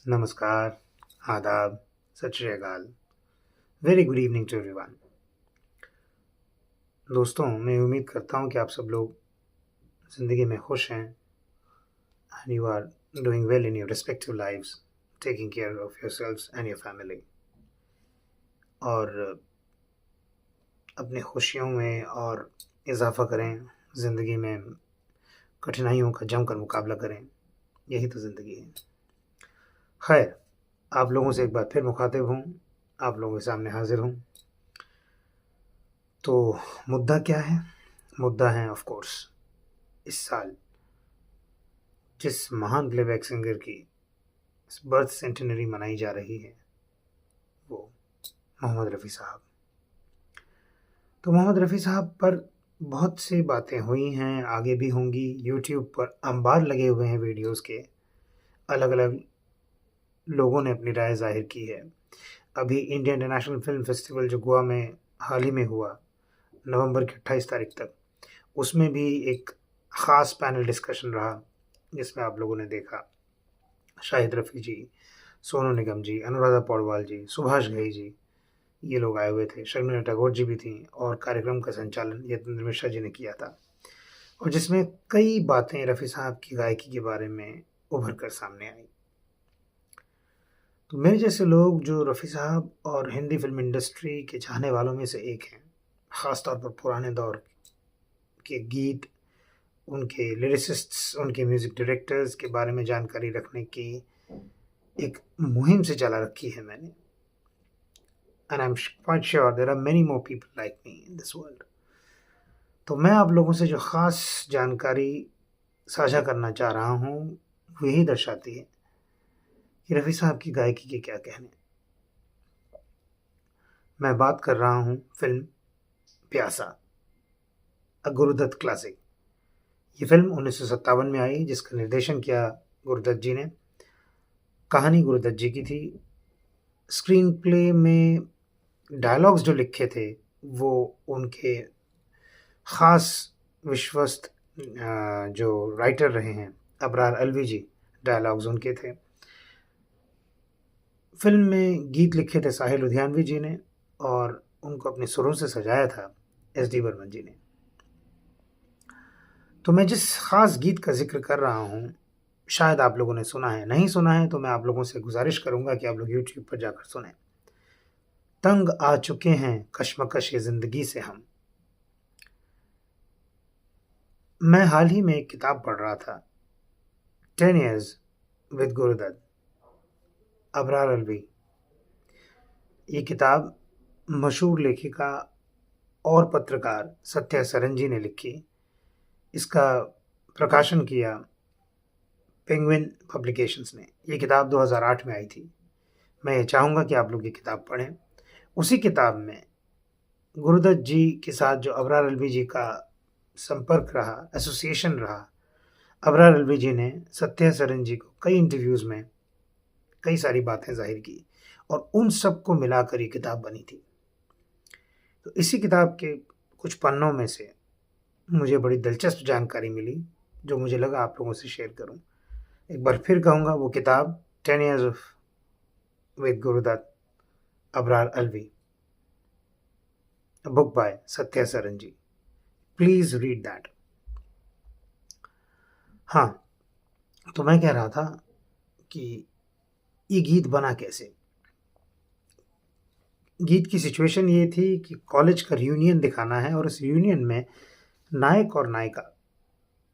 नमस्कार, आदाब, सत श्री अकाल, very good evening to everyone. दोस्तों, मैं उम्मीद करता हूँ कि आप सब लोग ज़िंदगी में खुश हैं and you are doing well in your respective lives, taking care of yourselves and your family और अपनी खुशियों में और इजाफ़ा करें, ज़िंदगी में कठिनाइयों का जमकर मुकाबला करें, यही तो ज़िंदगी है। खैर, आप लोगों से एक बार फिर मुखातिब हूँ, आप लोगों के सामने हाज़िर हूँ। तो मुद्दा क्या है? मुद्दा है ऑफ कोर्स इस साल जिस महान प्लेबैक सिंगर की बर्थ सेंटिनरी मनाई जा रही है, वो मोहम्मद रफ़ी साहब। तो मोहम्मद रफ़ी साहब पर बहुत सी बातें हुई हैं, आगे भी होंगी। यूट्यूब पर अंबार लगे हुए हैं वीडियोस के, अलग अलग लोगों ने अपनी राय जाहिर की है। अभी इंडियन इंटरनेशनल फिल्म फेस्टिवल जो गोवा में हाल ही में हुआ, नवंबर की 28 तारीख तक, उसमें भी एक ख़ास पैनल डिस्कशन रहा जिसमें आप लोगों ने देखा शाहिद रफ़ी जी, सोनू निगम जी, अनुराधा पौडवाल जी, सुभाष घई जी, ये लोग आए हुए थे। शर्मिला टैगोर जी भी थीं और कार्यक्रम का संचालन यतिंद्र मिश्रा जी ने किया था और जिसमें कई बातें रफ़ी साहब की गायकी के बारे में उभर कर सामने आई। तो मेरे जैसे लोग जो रफ़ी साहब और हिंदी फिल्म इंडस्ट्री के चाहने वालों में से एक हैं, ख़ास तौर पर पुराने दौर के गीत, उनके लिरिसिस्ट्स, उनके म्यूज़िक डायरेक्टर्स के बारे में जानकारी रखने की एक मुहिम से चला रखी है मैंने। And I am quite sure there are many more people like me in this world. तो मैं आप लोगों से जो ख़ास जानकारी साझा करना चाह रहा हूँ, वो यही दर्शाती है कि रफ़ी साहब की गायकी के क्या कहने। मैं बात कर रहा हूँ फ़िल्म प्यासा, अ गुरुदत्त क्लासिक। ये फ़िल्म 1957 में आई, जिसका निर्देशन किया गुरुदत्त जी ने। कहानी गुरुदत्त जी की थी। स्क्रीन प्ले में डायलॉग्स जो लिखे थे, वो उनके ख़ास विश्वस्त जो राइटर रहे हैं, अबरार अलवी जी, डायलॉग्स उनके थे। फ़िल्म में गीत लिखे थे साहिल लुधियानवी जी ने और उनको अपने सुरों से सजाया था एस डी बर्मन जी ने। तो मैं जिस ख़ास गीत का ज़िक्र कर रहा हूँ, शायद आप लोगों ने सुना है। नहीं सुना है तो मैं आप लोगों से गुज़ारिश करूँगा कि आप लोग यूट्यूब पर जाकर सुनें। तंग आ चुके हैं कश्मकश ये ज़िंदगी से हम। मैं हाल ही में एक किताब पढ़ रहा था, 10 ईयर्स विद गुरुदत्त, अबरार अलवी। ये किताब मशहूर लेखिका और पत्रकार सत्या सरन जी ने लिखी। इसका प्रकाशन किया पेंगुइन पब्लिकेशंस ने। ये किताब 2008 में आई थी। मैं ये चाहूँगा कि आप लोग ये किताब पढ़ें। उसी किताब में गुरुदत्त जी के साथ जो अबरार अलवी जी का संपर्क रहा, एसोसिएशन रहा, अबरार अलवी जी ने सत्या सरन जी को कई इंटरव्यूज़ में कई सारी बातें ज़ाहिर की और उन सब को मिलाकर ये किताब बनी थी। तो इसी किताब के कुछ पन्नों में से मुझे बड़ी दिलचस्प जानकारी मिली, जो मुझे लगा आप लोगों से शेयर करूं। एक बार फिर कहूँगा, वो किताब 10 years of with Guru Dutt, Abrar Alvi, a book by Satya Saran ji. Please read that. हाँ, तो मैं कह रहा था कि ये गीत बना कैसे। गीत की सिचुएशन ये थी कि कॉलेज का रियूनियन दिखाना है और उस रियूनियन में नायक और नायिका,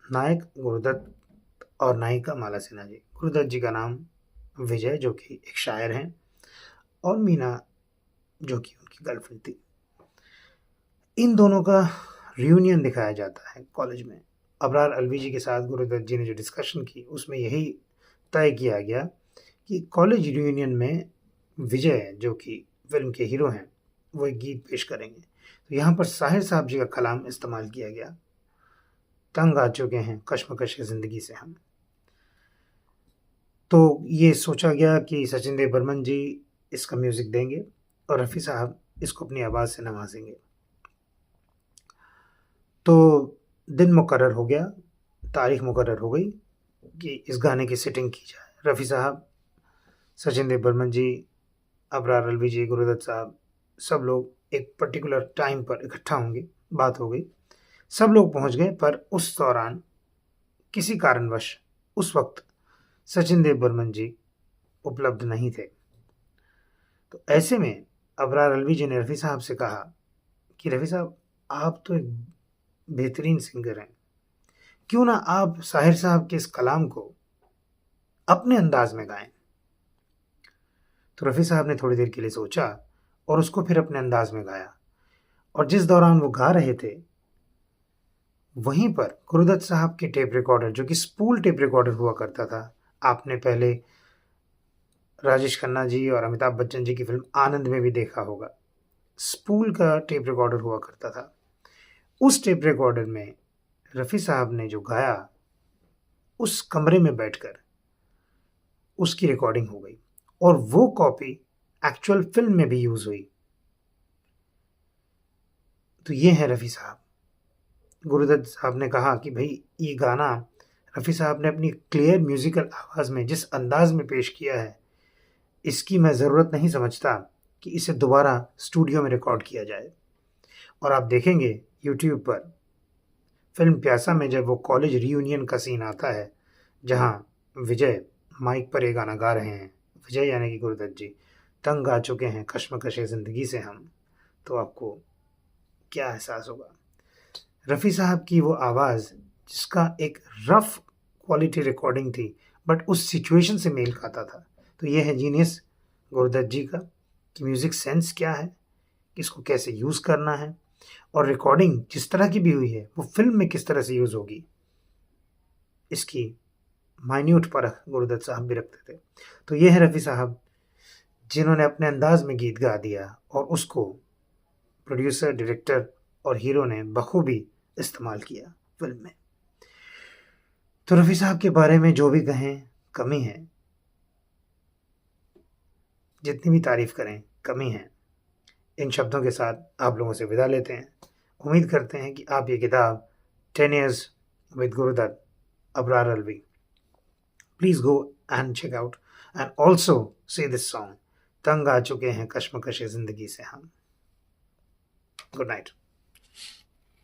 नायक गुरुदत्त और नायिका माला सिन्हा जी। गुरुदत्त जी का नाम विजय, जो कि एक शायर हैं, और मीना, जो कि उनकी गर्लफ्रेंड थी। इन दोनों का रियूनियन दिखाया जाता है कॉलेज में। अबरार अलवी जी के साथ गुरुदत्त जी ने जो डिस्कशन की, उसमें यही तय किया गया कि कॉलेज रियूनियन में विजय, जो कि फिल्म के हीरो हैं, वो एक गीत पेश करेंगे। तो यहाँ पर साहिर साहब जी का कलाम इस्तेमाल किया गया, तंग आ चुके हैं कश्मकश ज़िंदगी से हम। तो ये सोचा गया कि सचिन देव बर्मन जी इसका म्यूज़िक देंगे और रफ़ी साहब इसको अपनी आवाज़ से नवाजेंगे। तो दिन मुकर्रर हो गया, तारीख मुकर्रर हो गई कि इस गाने की सेटिंग की जाए। रफ़ी साहब सचिन देव बर्मन जी, अबरार अलवी जी, गुरुदत्त साहब, सब लोग एक पर्टिकुलर टाइम पर इकट्ठा होंगे, बात हो गई, सब लोग पहुंच गए, पर उस दौरान किसी कारणवश उस वक्त सचिन देव बर्मन जी उपलब्ध नहीं थे। तो ऐसे में अबरार अलवी जी ने रफ़ी साहब से कहा कि रफ़ी साहब, आप तो एक बेहतरीन सिंगर हैं, क्यों ना आप साहिर साहब के इस कलाम को अपने अंदाज में गाएं। तो रफ़ी साहब ने थोड़ी देर के लिए सोचा और उसको फिर अपने अंदाज में गाया, और जिस दौरान वो गा रहे थे वहीं पर गुरुदत्त साहब के टेप रिकॉर्डर, जो कि स्पूल टेप रिकॉर्डर हुआ करता था, आपने पहले राजेश खन्ना जी और अमिताभ बच्चन जी की फिल्म आनंद में भी देखा होगा, स्पूल का टेप रिकॉर्डर हुआ करता था। उस टेप रिकॉर्डर में रफ़ी साहब ने जो गाया, उस कमरे में बैठकर उसकी रिकॉर्डिंग हो गई, और वो कॉपी एक्चुअल फिल्म में भी यूज़ हुई। तो ये है रफ़ी साहब। गुरुदत्त साहब ने कहा कि भाई, ये गाना रफ़ी साहब ने अपनी क्लियर म्यूज़िकल आवाज़ में जिस अंदाज में पेश किया है, इसकी मैं ज़रूरत नहीं समझता कि इसे दोबारा स्टूडियो में रिकॉर्ड किया जाए। और आप देखेंगे यूट्यूब पर फिल्म प्यासा में जब वो कॉलेज रियूनियन का सीन आता है, जहाँ विजय माइक पर ये गाना गा रहे हैं, विजय यानी कि गुरुदत्त जी, तंग आ चुके हैं कश्मकश ज़िंदगी से हम, तो आपको क्या एहसास होगा। रफ़ी साहब की वो आवाज़, जिसका एक रफ़ क्वालिटी रिकॉर्डिंग थी, बट उस सिचुएशन से मेल खाता था। तो ये है जीनियस गुरुदत्त जी का, कि म्यूज़िक सेंस क्या है, इसको कैसे यूज़ करना है, और रिकॉर्डिंग जिस तरह की भी हुई है वो फिल्म में किस तरह से यूज़ होगी, इसकी माइन्यूट परख गुरुदत्त साहब भी रखते थे। तो ये है रफ़ी साहब, जिन्होंने अपने अंदाज में गीत गा दिया और उसको प्रोड्यूसर, डायरेक्टर और हीरो ने बखूबी इस्तेमाल किया फिल्म में। तो रफ़ी साहब के बारे में जो भी कहें कमी है, जितनी भी तारीफ़ करें कमी है। इन शब्दों के साथ आप लोगों से विदा लेते हैं। उम्मीद करते हैं कि आप ये किताब 10 Years with Guru Dutt, Abrar Alvi, please go and check out, and also say this song, तंग आ चुके हैं कश्मकश ज़िंदगी से हम। Good night.